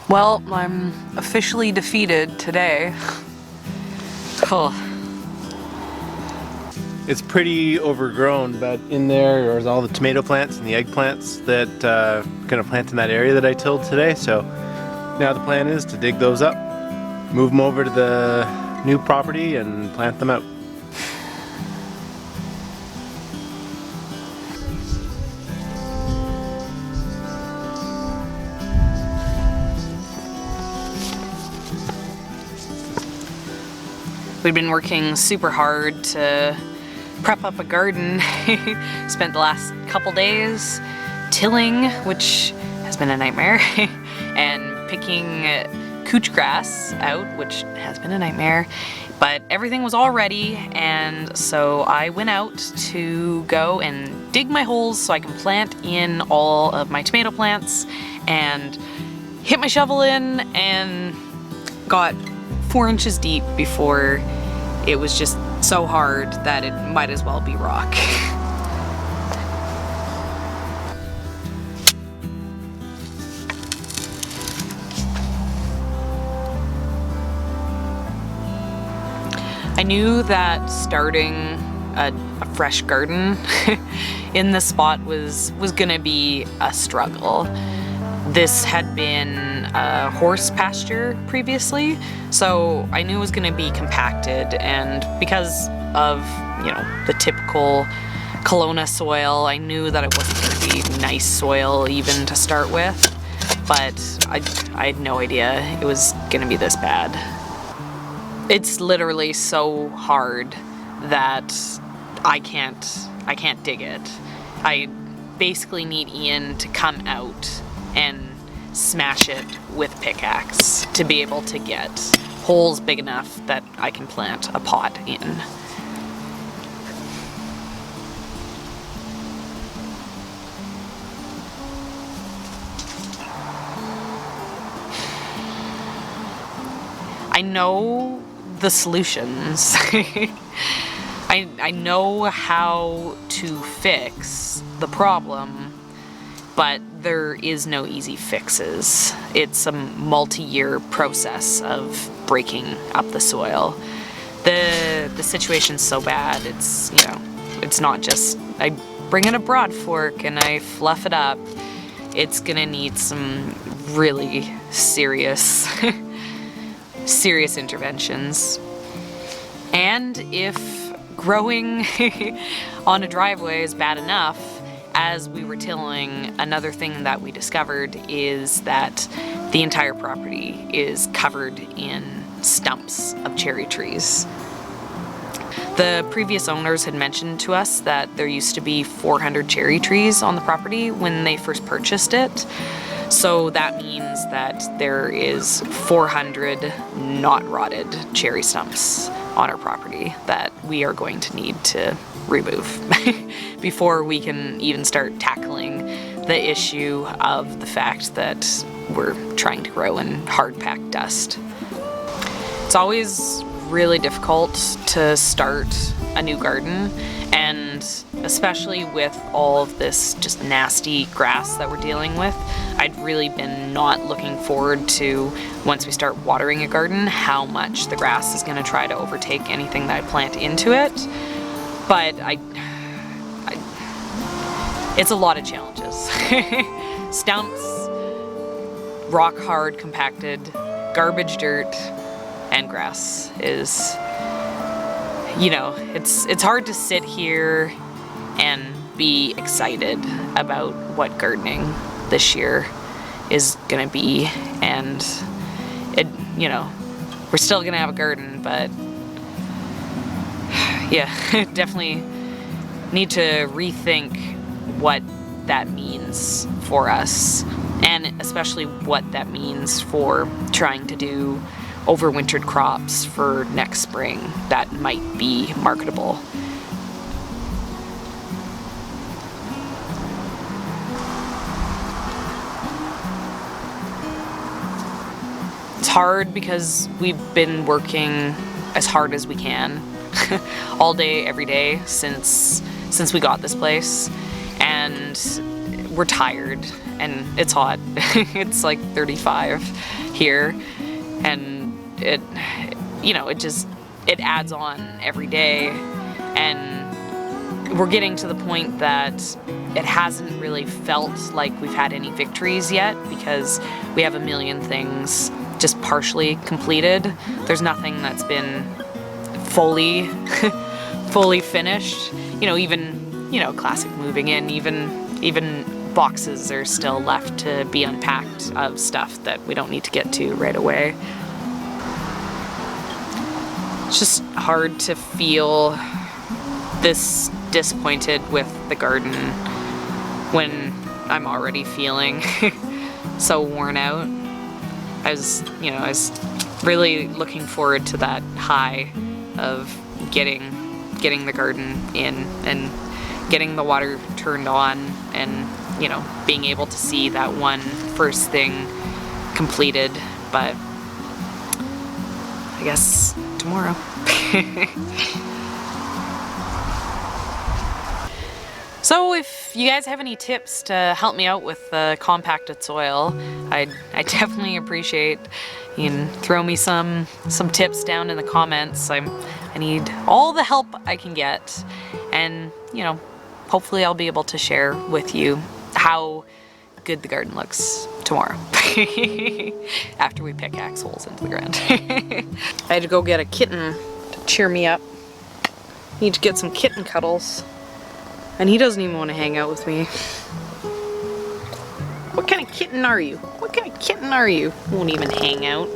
Well, I'm officially defeated today. Oh. It's pretty overgrown, but in there are all the tomato plants and the eggplants that I'm gonna plant in that area that I tilled today. So now the plan is to dig those up, move them over to the new property and plant them out. We've been working super hard to prep up a garden. Spent the last couple days tilling, which has been a nightmare, and picking couch grass out, which has been a nightmare. But everything was all ready, and so I went out to go and dig my holes so I can plant in all of my tomato plants, and hit my shovel in and got 4 inches deep before it was just so hard that it might as well be rock. I knew that starting a fresh garden in this spot was gonna be a struggle. This had been a horse pasture previously, so I knew it was gonna be compacted, and because of, you know, the typical Kelowna soil, I knew that it wasn't gonna be nice soil even to start with, but I had no idea it was gonna be this bad. It's literally so hard that I can't dig it. I basically need Ian to come out and smash it with pickaxe to be able to get holes big enough that I can plant a pot in. I know the solutions. I know how to fix the problem, but there is no easy fixes. It's a multi-year process of breaking up the soil. The situation's so bad, it's, you know, it's not just I bring in a broad fork and I fluff it up. It's gonna need some really serious serious interventions. And if growing on a driveway is bad enough, as we were tilling, another thing that we discovered is that the entire property is covered in stumps of cherry trees. The previous owners had mentioned to us that there used to be 400 cherry trees on the property when they first purchased it. So that means that there is 400 not rotted cherry stumps on our property that we are going to need to remove before we can even start tackling the issue of the fact that we're trying to grow in hard-packed dust. It's always really difficult to start a new garden, and especially with all of this just nasty grass that we're dealing with, I'd really been not looking forward to, once we start watering a garden, how much the grass is going to try to overtake anything that I plant into it. But it's a lot of challenges. Stumps, rock hard compacted, garbage dirt, and grass is, you know, it's hard to sit here and be excited about what gardening this year is gonna be, and it, you know, we're still gonna have a garden, but yeah, definitely need to rethink what that means for us, and especially what that means for trying to do overwintered crops for next spring that might be marketable. It's hard because we've been working as hard as we can all day, every day since we got this place, and we're tired and it's hot. It's like 35 here, and it, you know, it adds on every day, and we're getting to the point that it hasn't really felt like we've had any victories yet, because we have a million things just partially completed. There's nothing that's been fully finished. You know, even, you know, classic moving in, even boxes are still left to be unpacked of stuff that we don't need to get to right away. It's just hard to feel this disappointed with the garden when I'm already feeling so worn out. I was really looking forward to that high of getting the garden in and getting the water turned on, and, you know, being able to see that one first thing completed. But I guess tomorrow. So if you guys have any tips to help me out with the compacted soil, I definitely appreciate you can throw me some tips down in the comments. I need all the help I can get, and, you know, hopefully I'll be able to share with you how good the garden looks tomorrow after we pickaxe holes into the ground. I had to go get a kitten to cheer me up. Need to get some kitten cuddles. And he doesn't even want to hang out with me. What kind of kitten are you? What kind of kitten are you? Won't even hang out.